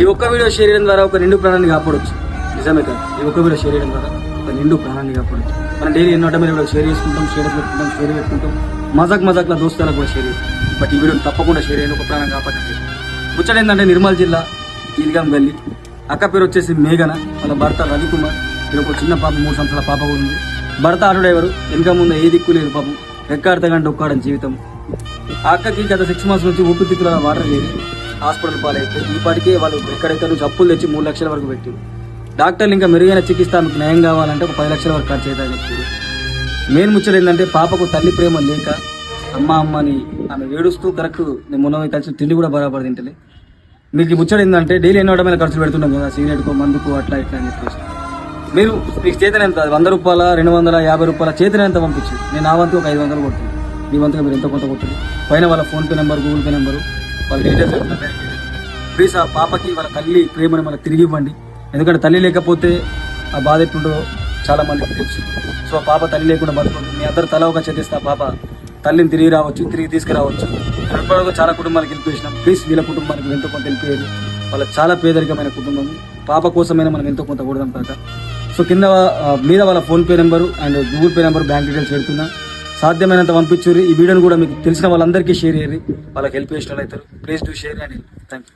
ఈ ఒక్క video share చేయడం ద్వారా ఒక నిండు ప్రాణాన్ని కాపాడవచ్చు. నిజమే కదా, ఈ ఒక్క వీడియో షేర్ చేయడం ద్వారా ఒక నిండు ప్రాణాన్ని కాపాడవచ్చు. మనం డైలీ ఎన్నో వీడియో షేర్ చేసుకుంటాం, స్టేటస్ పెట్టుకుంటాం, మజాక్ దోస్తాలకు కూడా షేర్ చేయాలి. బట్ ఈ వీడియోని తప్పకుండా షేర్ చేయాలి, ఒక ప్రాణం కాపాడండి. ముచ్చట ఏంటంటే నిర్మల్ జిల్లా ఈల్గాం గల్లీ అక్క పేరు వచ్చేసి మేఘన, వాళ్ళ భర్త రవికుమార్. ఇక్కడ ఒక చిన్న పాప 3 సంవత్సరాల పాప కూడా ఉంది. భర్త ఆటో డ్రైవరు, వెనక ముందు ఏ దిక్కు లేదు పాపం, రెక్కాడతగంటే ఒక్కాడని జీవితం. ఆ అక్కకి గత 6 months నుంచి ఊపిరితిత్తుల వాటర్ చేరి హాస్పిటల్ పాలైతే ఈపాటికే వాళ్ళు ఎక్కడైతే నుంచి అప్పులు తెచ్చి 3 లక్షల వరకు పెట్టింది. డాక్టర్లు ఇంకా మెరుగైన చికిత్స ఆమెకు న్యాయం కావాలంటే ఒక 10 లక్షల వరకు ఖర్చు అవుతాయని చెప్పారు. మెయిన్ ముచ్చట ఏంటంటే పాపకు తల్లి ప్రేమ లేక అమ్మ అని ఆమె ఏడుస్తూ కరెక్ట్ మొన్న కలిసి తిండి కూడా బరాబర్ తింటలే. మీకు ముచ్చట ఏంటంటే డైలీ ఎన్నో మీద ఖర్చులు పెడుతున్నాం కదా, సిగరెట్కు మందుకు అట్లా ఇట్లా అని చెప్పేసి. మీరు మీకు చేతన ఎంత 100 రూపాయల 250 రూపాయల చేతన ఎంత పంపించింది. నేను నా వంతు ఒక 500 కొడుతుంది, మీ వంతుగా మీరు ఎంత కొంత కొట్టుంది. పైన వాళ్ళ PhonePe number, Google pay number, వాళ్ళ డీటెయిల్స్ ప్లీజ్. ఆ పాపకి వాళ్ళ తల్లి ప్రేమను మనకు తిరిగి ఇవ్వండి. ఎందుకంటే తల్లి లేకపోతే ఆ బాధ ఎట్లుండో చాలా మందికి తెలుసు. సో ఆ పాప తల్లి లేకుండా బతుకుంటుంది. మీ అందరు తల ఒక చేస్తే ఆ పాప తల్లిని తిరిగి తీసుకురావచ్చు. చాలా కుటుంబాలకు హెల్ప్ చేసినాం. ప్లీజ్ వీళ్ళ కుటుంబానికి ఎంతో కొంత హెల్ప్ చేయాలి. వాళ్ళ చాలా పేదరికమైన కుటుంబం, పాప కోసమైనా మనం ఎంతో కొంత కూడదాం కాక. సో కింద మీద వాళ్ళ PhonePe number and Google pay number, bank details పెడుతున్నా. సాధ్యమైనంత పంపించుర్రి. ఈ వీడియోని కూడా మీకు తెలిసిన వాళ్ళందరికీ షేర్ చేయండి, వాళ్ళకి హెల్ప్ చేసిన వాళ్ళు అవుతారు. Please do share and thank you.